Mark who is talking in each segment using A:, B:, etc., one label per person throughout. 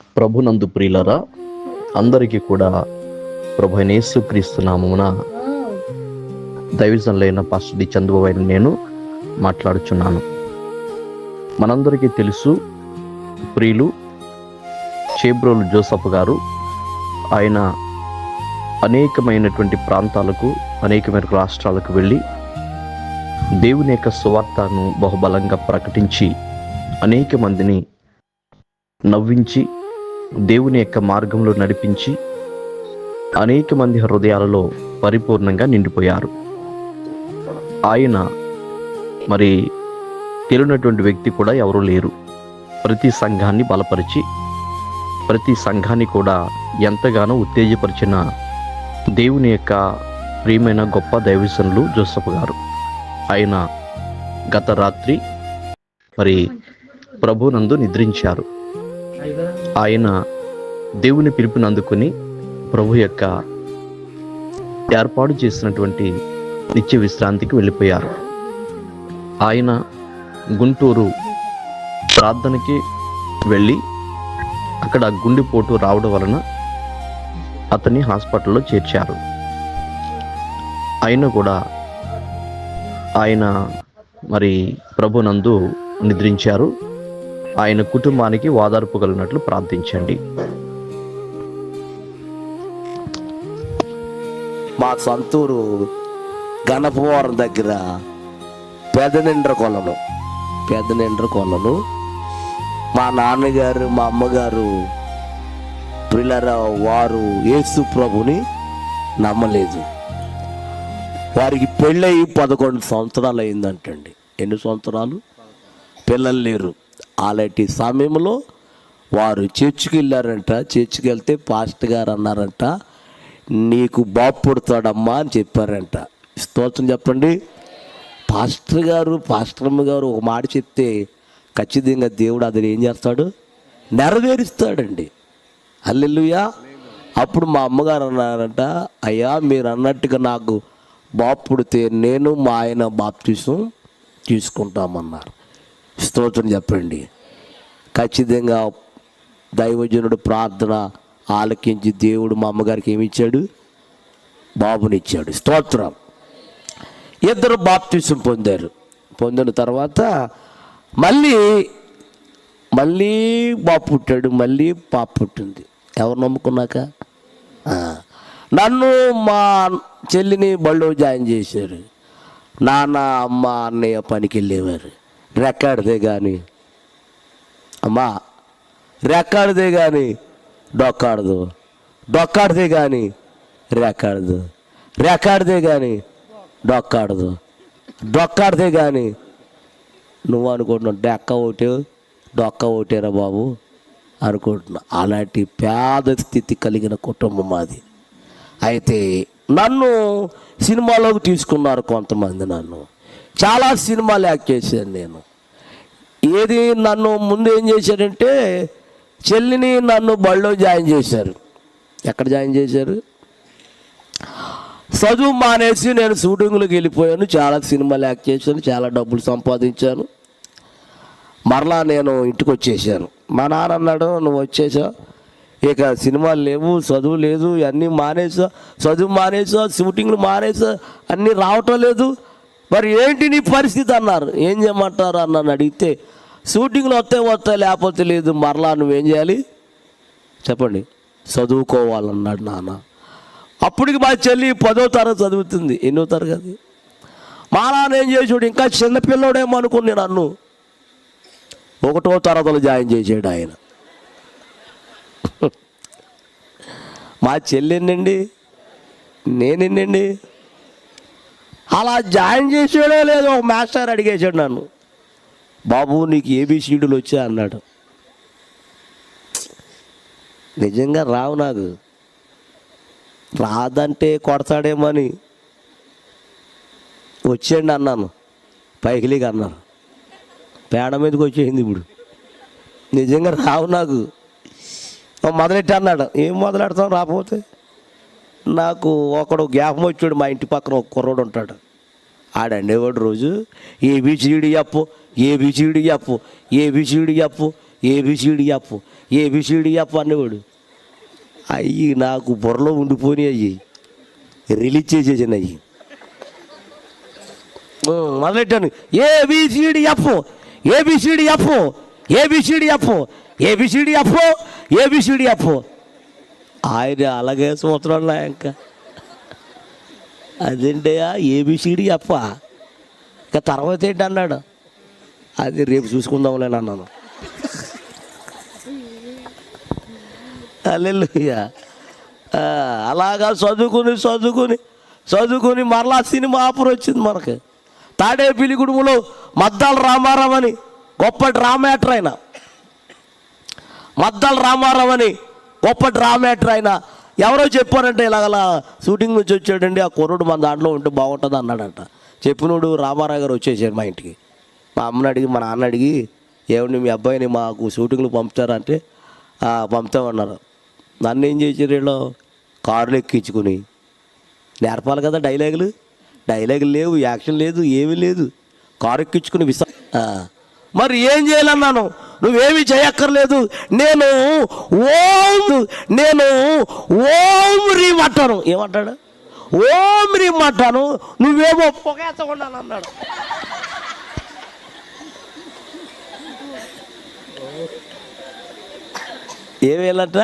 A: ప్రభునందు ప్రియులరా, అందరికీ కూడా ప్రభు అయిన యేసుక్రీస్తు నామమున దైవజనులైన పాస్టర్ డి చంద్రబాబు నేను మాట్లాడుచున్నాను. మనందరికీ తెలుసు, ప్రియులు చేబ్రోలు జోసఫ్ గారు ఆయన అనేకమైనటువంటి ప్రాంతాలకు, అనేకమైన రాష్ట్రాలకు వెళ్ళి దేవుని యొక్క సువార్తను బహుబలంగా ప్రకటించి అనేక మందిని నవ్వించి దేవుని యొక్క మార్గంలో నడిపించి అనేక మంది హృదయాలలో పరిపూర్ణంగా నిండిపోయారు. ఆయన మరి తెలియనటువంటి వ్యక్తి కూడా ఎవరూ లేరు. ప్రతి సంఘాన్ని బలపరిచి ప్రతి సంఘాన్ని కూడా ఎంతగానో ఉత్తేజపరిచిన దేవుని యొక్క ప్రియమైన గొప్ప దైవజనులు జోసఫ్ గారు. ఆయన గత రాత్రి మరి ప్రభునందు నిద్రించారు. ఆయన దేవుని పిలుపుని అందుకుని ప్రభు యొక్క ఏర్పాటు చేసినటువంటి నిత్య విశ్రాంతికి వెళ్ళిపోయారు. ఆయన గుంటూరు ప్రార్థనకి వెళ్ళి అక్కడ గుండెపోటు రావడం వలన అతన్ని హాస్పిటల్లో చేర్చారు. అయినా కూడా ఆయన మరి ప్రభునందు నిద్రించారు. ఆయన కుటుంబానికి ఓదార్పు కలిగినట్లు ప్రార్థించండి.
B: మా సొంతూరు గణపవరం దగ్గర పెదనిండ్ర కొలను మా నాన్నగారు మా అమ్మగారు ప్రియులారా, వారు యేసు ప్రభుని నమ్మలేదు. వారికి పెళ్ళయి 11 సంవత్సరాలు అయిందంటండి. ఎన్ని సంవత్సరాలు? పిల్లలు లేరు. అలాంటి సమయంలో వారు చర్చికి వెళ్ళారంట. చర్చికి వెళ్తే పాస్టర్ గారు అన్నారంట, నీకు బాబు పుడతాడమ్మా అని చెప్పారంట. స్తోత్రం చెప్పండి. పాస్టరమ్మ గారు ఒక మాట చెప్తే ఖచ్చితంగా దేవుడు అది ఏం చేస్తాడు? నెరవేరుస్తాడండి. హల్లెలూయా. అప్పుడు మా అమ్మగారు అన్నారంట, అయ్యా మీరు అన్నట్టుగా నాకు బాబు పుడితే నేను మా ఆయన బాప్తిసం తీసుకుంటామన్నారు. స్తోత్రం చెప్పండి. ఖచ్చితంగా దైవజనుడు ప్రార్థన ఆలకించి దేవుడు మా అమ్మగారికి ఏమిచ్చాడు? బాబునిచ్చాడు. స్తోత్రం. ఇద్దరు బాప్తిసం పొందిన తర్వాత మళ్ళీ బాబు పుట్టాడు. మళ్ళీ పాప పుట్టింది. ఎవరు నమ్ముకున్నాక? నన్ను మా చెల్లిని బళ్ళో జాయిన్ చేశారు. నాన్న అమ్మ అన్నయ్య పనికి వెళ్ళేవారు. రెక్కాడితే కానీ డొక్కాడదు, డొక్కాడితే కానీ రెక్కాడదు, రెక్కాడితే కానీ డొక్కాడదు, డొక్కాడితే కానీ నువ్వు అనుకుంటున్నావు డెక్క ఒకటే డొక్క ఒకటేరా బాబు అనుకుంటున్నా. అలాంటి పేద స్థితి కలిగిన కుటుంబం మాది. అయితే నన్ను సినిమాలోకి తీసుకున్నారు కొంతమంది. నన్ను చాలా సినిమాలు యాక్ట్ చేశాను నేను. నన్ను ముందు ఏం చేశారంటే, చెల్లిని నన్ను బళ్ళో జాయిన్ చేశారు. ఎక్కడ జాయిన్ చేశారు? చదువు మానేసి నేను షూటింగ్లోకి వెళ్ళిపోయాను. చాలా సినిమాలు యాక్ట్ చేశాను, చాలా డబ్బులు సంపాదించాను. మరలా నేను ఇంటికి వచ్చేసాను. మా నాన్న అన్నాడు, నువ్వు వచ్చేసావు, ఇక సినిమాలు లేవు, చదువు లేదు, అన్నీ మానేసా, చదువు మానేసా, షూటింగ్లు మానేసా, అన్నీ రావటం లేదు, మరి ఏంటి నీ పరిస్థితి అన్నారు. ఏం చేయమంటారు అన్నాను. అడిగితే షూటింగ్లు వస్తాయి లేకపోతే లేదు, మరలా నువ్వేం చేయాలి చెప్పండి, చదువుకోవాలన్నాడు నాన్న. అప్పటికి మా చెల్లి 10వ తరగతి చదువుతుంది. ఎన్నో తరగతి? మా నాన్న ఏం చేసాడు, ఇంకా చిన్నపిల్లడేమో అనుకుని నన్ను 1వ తరగతిలో జాయిన్ చేసాడు ఆయన. మా చెల్లి ఎన్నండి, నేనెన్నండి. అలా జాయిన్ చేసాడో లేదో ఒక మాస్టర్ అడిగేశాడు నన్ను, బాబు నీకు ఏబిసిడీలు వచ్చా అన్నాడు. నిజంగా రావు, నాకు రాదంటే కొడతాడేమో అని వచ్చేయండి అన్నాను. పైకిలిగా అన్నారు, పేడ మీదకి వచ్చేసింది. ఇప్పుడు నిజంగా రావు నాకు. మొదలెట్టి అన్నాడు. ఏం మొదలెడతాం రాకపోతే? నాకు ఒకడు జ్ఞాపకం వచ్చాడు. మా ఇంటి పక్కన ఒక కుర్రోడు ఉంటాడు. ఆడండేవాడు రోజు ఏబిసిడి చెప్పు, ఏబిసిడి చెప్పు, ఏబిసిడి చెప్పు, ఏబిసిడిఎఫ్ అనేవాడు. అయ్యి నాకు బుర్రలో ఉండిపోయి అయ్యి రిలీజ్ చేసేసాను. అయ్యి మొదలెట్టాను, A B C D F A B C D F A B C D F A B C D F A B C D F. ఆయన అలాగే సూత్రంలో ఇంకా అదేంటయ్యా ఏబిసిడిఎఫ్, ఇంకా తర్వాత ఏంటి అన్నాడు. అది రేపు చూసుకుందాంలే అన్నాను. హల్లెలూయా. అలాగా చదువుకుని మరలా సినిమా ఆఫర్ వచ్చింది మనకి. తాడేపల్లిగూడెంలో మద్దాల రామారావు అని గొప్ప డ్రామా యాక్టర్ ఆయన. మద్దాల రామారావు అని గొప్ప డ్రామా యాక్టర్ ఆయన. ఎవరో చెప్పారంటే ఇలాగలా షూటింగ్ నుంచి వచ్చాడండి, ఆ కుర్రుడు మన దాంట్లో ఉంటే బాగుంటుంది అన్నాడంట. చెప్పినోడు రామారావు గారు వచ్చేసాడు మా ఇంటికి. మా అమ్మని అడిగి మా నాన్న అడిగి, ఏమండి మీ అబ్బాయిని మాకు షూటింగ్లు పంపుతారంటే పంపుతామన్నారు. నన్ను ఏం చేశారు వీళ్ళు, కారులు ఎక్కించుకుని నేర్పాలి కదా డైలాగులు లేవు, యాక్షన్ లేదు, ఏమీ లేదు. కారు ఎక్కించుకుని మరి ఏం చేయాలన్నాను. నువ్వేమీ చేయక్కర్లేదు, నేను ఓం రీం అంటాను. ఏమంటాడు, ఓం రీం అంటాను, నువ్వేమో పొగేస్తకుండాను అన్నాడు. ఏమేయాలంట,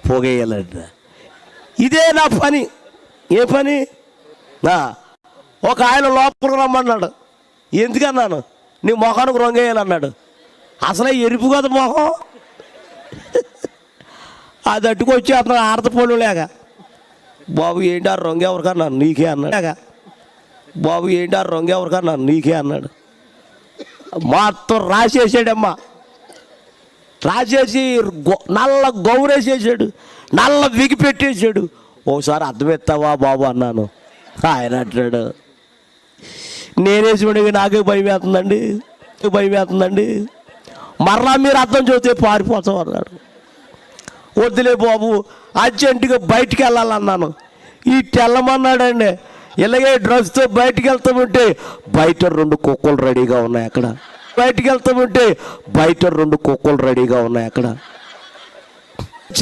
B: పొగేయాలంట. ఇదే నా పని. ఏ పని? ఒక ఆయన లోపలికి రమ్మన్నాడు. ఎందుకన్నాను, నీ మొహానికి రొంగేయాలన్నాడు. అసలే ఎరుపు కదా మొహం. అది అట్టుకొచ్చి అతను ఆడతపోలు లేక, బాబు ఏంటి ఆ రొంగ ఎవరికన్నాను, నీకే అన్నాడు. బాబు ఏంటి ఆ రొంగ ఎవరికన్నాను, నీకే అన్నాడు. మొత్తం రాసేసాడమ్మా. రాసేసి నల్ల గౌరేసేసాడు, నల్ల విగి పెట్టేసాడు. ఓసారి అర్థమెత్తావా బాబు అన్నాను. ఆయన అంటాడు, నేనేసి నాకే భయం వేస్తుందండి, మరలా మీరు అర్థం చూస్తే పారిపోతాం అన్నాడు. వద్దులే బాబు అర్జెంటుగా బయటికి వెళ్ళాలన్నాను. ఈ తెల్లమన్నాడండి. ఇలాగే డ్రెస్తో బయటికి వెళ్తామంటే బయట 2 కుక్కలు రెడీగా ఉన్నాయి అక్కడ.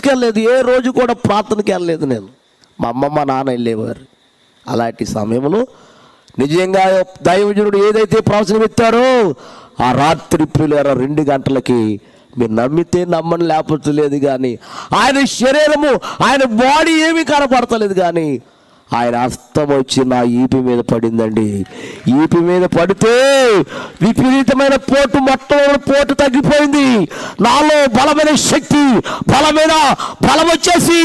B: వెళ్ళలేదు, ఏ రోజు కూడా ప్రార్థనకి వెళ్ళలేదు నేను. మా అమ్మమ్మ నాన్న వెళ్ళేవారు. అలాంటి సమయంలో నిజంగా దైవజనుడు ఏదైతే ప్రవచనం ఇస్తారో ఆ రాత్రి ప్రియులారా 2 గంటలకి, మీరు నమ్మితే నమ్మని లేకపోతే లేదు కానీ ఆయన శరీరము, ఆయన బాడీ ఏమీ కనపడతలేదు కానీ ఆయన హస్తం వచ్చి నా ఈపి మీద పడిందండి. ఈపి మీద పడితే విపరీతమైన పోటు, మొట్టమొదటి పోటు తగ్గిపోయింది. నాలో బలమైన శక్తి, బలం వచ్చేసి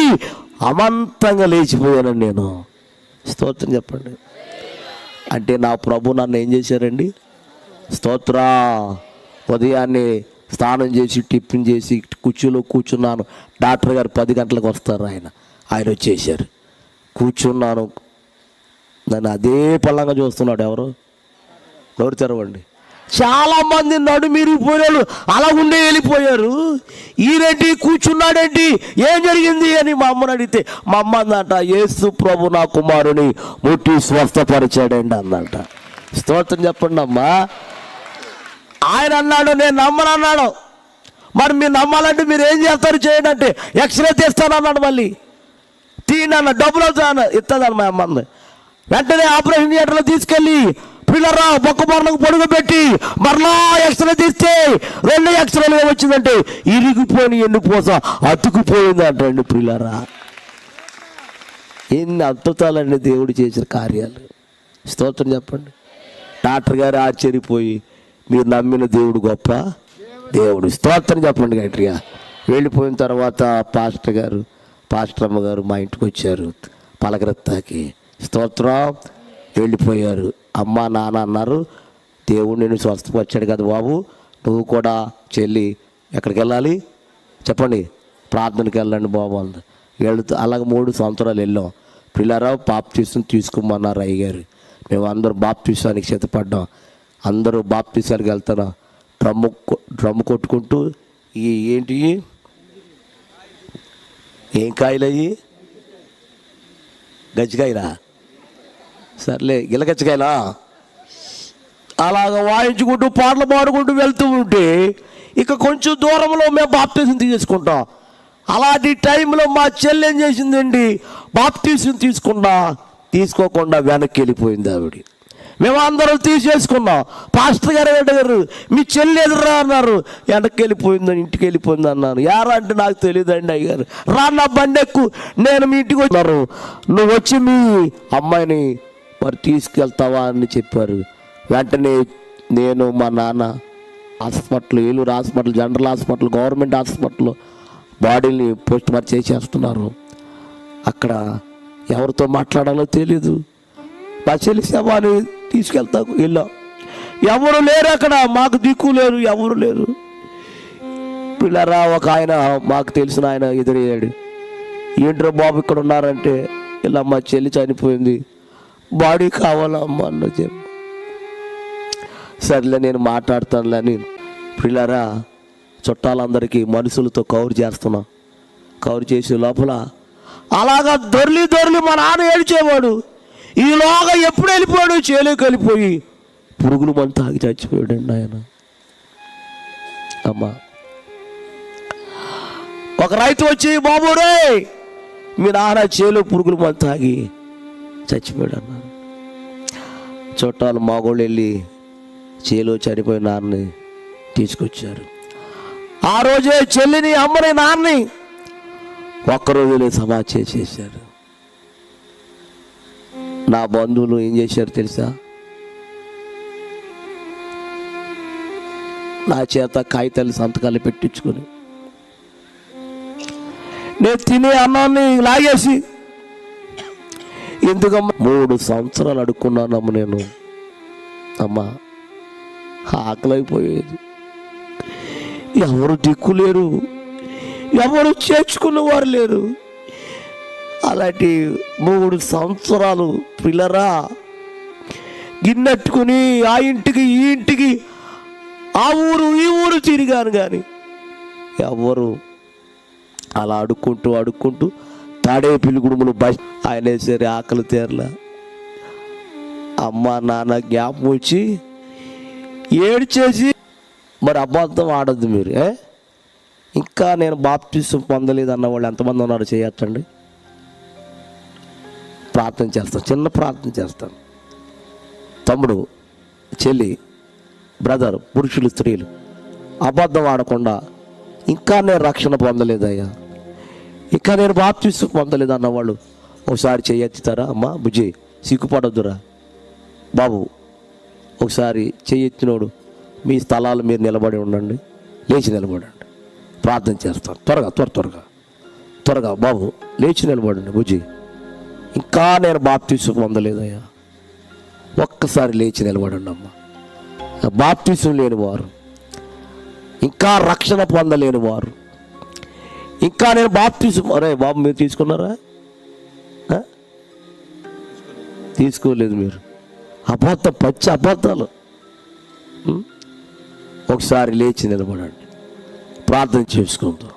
B: అమంతంగా లేచిపోయానండి నేను. స్తోత్రం చెప్పండి. అంటే నా ప్రభు నన్ను ఏం చేశారండి, స్తోత్ర. ఉదయాన్నే స్నానం చేసి టిఫిన్ చేసి కుర్చీలో కూర్చున్నాను. డాక్టర్ గారు 10 గంటలకు వస్తారు. ఆయన వచ్చేసారు. కూర్చున్నాను. నన్ను అదే పళ్ళంగా చూస్తున్నాడు. ఎవరు? నోరు తెరవండి. చాలామంది నడుమిరిగిపోయారు, అలా ఉండే వెళ్ళిపోయారు. ఈరేంటి కూర్చున్నాడేంటి, ఏం జరిగింది అని మా అమ్మని అడిగితే, మా అమ్మ అందంట, యేసు ప్రభు నా కుమారుని ముట్టి స్వస్థపరిచాడండి అందంట. స్తోత్రం చెప్పండి అమ్మా. ఆయన అన్నాడు, నేను నమ్మను అన్నాడు. మరి మీరు నమ్మాలంటే మీరు ఏం చేస్తారు చేయండి అంటే, ఎక్స్రే తీస్తానన్నాడు. మళ్ళీ తీయనన్న డబ్బులు అవుతాను ఇస్తుందని మా అమ్మ. వెంటనే ఆపరేషన్ థియేటర్లో తీసుకెళ్ళి పిల్లరా బొక్క బొర్రకు పొడుగు పెట్టి మరలా ఎక్స్రే తీస్తే 2 ఎక్స్రేలు వచ్చిందంటే ఇరిగిపోయి ఎన్నుపోస అతుకుపోయింది అంటండి. పిల్లరా ఎన్ని అద్భుతాలండి దేవుడు చేసిన కార్యాలు. స్తోత్రం చెప్పండి. డాక్టర్ గారు ఆశ్చర్యపోయి, మీరు నమ్మిన దేవుడు గొప్ప దేవుడు. స్తోత్రం చెప్పండి గట్టిగా. వెళ్ళిపోయిన తర్వాత పాస్టర్ అమ్మగారు మా ఇంటికి వచ్చారు పలకరెత్తాకి. స్తోత్రం. వెళ్ళిపోయారు. అమ్మ నాన్న అన్నారు, దేవుడు నేను స్వస్థపరిచాడు కదా బాబు, నువ్వు కూడా చెల్లి ఎక్కడికి వెళ్ళాలి చెప్పండి, ప్రార్థనకి వెళ్ళండి బాబు అంది. అలాగే 3 సంవత్సరాలు వెళ్ళాం. పిల్లరా బాప్తీసం తీసుకోమన్నారు అయ్యగారు. మేము అందరూ బాప్తీసానికి సిద్ధపడ్డాం. అందరూ బాప్తీసానికి వెళ్తాను. డ్రమ్ము కొట్టుకుంటూ ఏంటి ఏం కాయలు అయ్యి, గజ్జికాయలా, సర్లే గిలగజ్జికాయలా, అలాగ వాయించుకుంటూ పాటలు పాడుకుంటూ వెళ్తూ ఉంటే ఇక కొంచెం దూరంలో మేము బాప్టిజం తీసుకుంటాం. అలాంటి టైంలో మా చెల్లి ఏం చేసిందండి, బాప్టిజం తీసుకోకుండా వెనక్కి వెళ్ళిపోయింది ఆవిడ. మేము అందరం తీసేసుకున్నాం. పాస్టర్ గారు అడిగారు, మీ చెల్లి ఎదురా అన్నారు. వెనక్కి వెళ్ళిపోయిందని, ఇంటికి వెళ్ళిపోయింది అన్నాను. యారా అంటే నాకు తెలియదండి అయ్యారు. రా నా బండి ఎక్కు, నేను మీ ఇంటికి వచ్చారు, నువ్వు వచ్చి మీ అమ్మాయిని మరి తీసుకెళ్తావా అని చెప్పారు. వెంటనే నేను మా నాన్న hospital, Eluru hospital, general hospital, government హాస్పిటల్లో బాడీని పోస్ట్ మార్టం చేసేస్తున్నారు. అక్కడ ఎవరితో మాట్లాడాలో తెలీదు. మా చెల్లి శవాన్ని తీసుకెళ్తాకు వెళ్ళాం. ఎవరు లేరు అక్కడ, మాకు దిక్కు లేరు, ఎవరు లేరు. పిల్లరా ఒక ఆయన, మాకు తెలిసిన ఆయన ఎదురయ్యాడు. ఏంట్రో బాబు ఇక్కడ ఉన్నారంటే, ఇలా మా చెల్లి చనిపోయింది, బాడీ కావాలా అమ్మ అన్న చెప్పి, సర్లే నేను మాట్లాడతానులే అని పిల్లరా చుట్టాలందరికీ మనుషులతో కౌరు చేస్తున్నా. కౌరు చేసే లోపల అలాగా దొర్లి మా నాన్న ఏడ్చేవాడు. ఈలోగా ఎప్పుడు వెళ్ళిపోయాడు, చేలోకి వెళ్ళిపోయి పురుగులు మందు తాగి చచ్చిపోయాడండి ఆయన. అమ్మా ఒక రైతు వచ్చి, బాబు రే మీ నాన్న చేలో పురుగులు మందు తాగి చచ్చిపోయాడు అన్నారు. చుట్టాలు మాగోళ్ళు వెళ్ళి చేలో చనిపోయిన నాన్నని తీసుకొచ్చారు. ఆ రోజే చెల్లిని, అమ్మని, నాన్నని ఒక్కరోజులే సమాధి చేశారు. నా బంధువులు ఏం చేశారు తెలుసా, నా చేత కాగితాలు సంతకాలు పెట్టించుకొని నేను తినే అన్నాన్ని లాగేసి, ఎందుకమ్మా 3 సంవత్సరాలు అడుక్కున్నానమ్మ నేను. అమ్మా ఆకలైపోయేది, ఎవరు దిక్కులేరు, ఎవరు చేర్చుకున్నవారు లేరు. అలాంటి 3 సంవత్సరాలు పిల్లరా గిన్నెట్టుకుని ఆ ఇంటికి ఈ ఇంటికి, ఆ ఊరు ఈ ఊరు తిరిగాను. కానీ ఎవరు అలా అడుక్కుంటూ తాడే పిలుగుడుములు బస్ ఆయన సరే ఆకలి తీరలా. అమ్మ నాన్న జ్ఞాపకం వచ్చి ఏడ్చేసి, మరి అబద్ధం ఆడద్దు మీరు. ఇంకా నేను బాప్టిజం పొందలేదు అన్న వాళ్ళు ఎంతమంది ఉన్నారు చేయొచ్చండి? ప్రార్థన చేస్తాను, చిన్న ప్రార్థన చేస్తాను. తమ్ముడు, చెల్లి, బ్రదర్, పురుషులు, స్త్రీలు అబద్ధం ఆడకుండా, ఇంకా నేను రక్షణ పొందలేదయ్యా, ఇంకా నేను బాప్టిజం పొందలేదు అన్నవాళ్ళు ఒకసారి చెయ్యెత్తుతారా? అమ్మా బుజ్జి సిగ్గుపడొద్దురా బాబు, ఒకసారి చెయ్యెత్తినోడు మీ స్థలాలు మీరు నిలబడి ఉండండి, లేచి నిలబడండి, ప్రార్థన చేస్తాను. త్వరగా బాబు లేచి నిలబడండి. బుజ్జి, ఇంకా నేను బాప్టిజం పొందలేదయ్యా, ఒక్కసారి లేచి నిలబడండి అమ్మ. బాప్టిజం లేని వారు, ఇంకా రక్షణ పొందలేని వారు, ఇంకా నేను బాప్టిజం, అరే బాబు మీరు తీసుకున్నారా? తీసుకోలేదు మీరు. పచ్చి అబద్ధాలు. ఒకసారి లేచి నిలబడండి, ప్రార్థన చేసుకుందాం.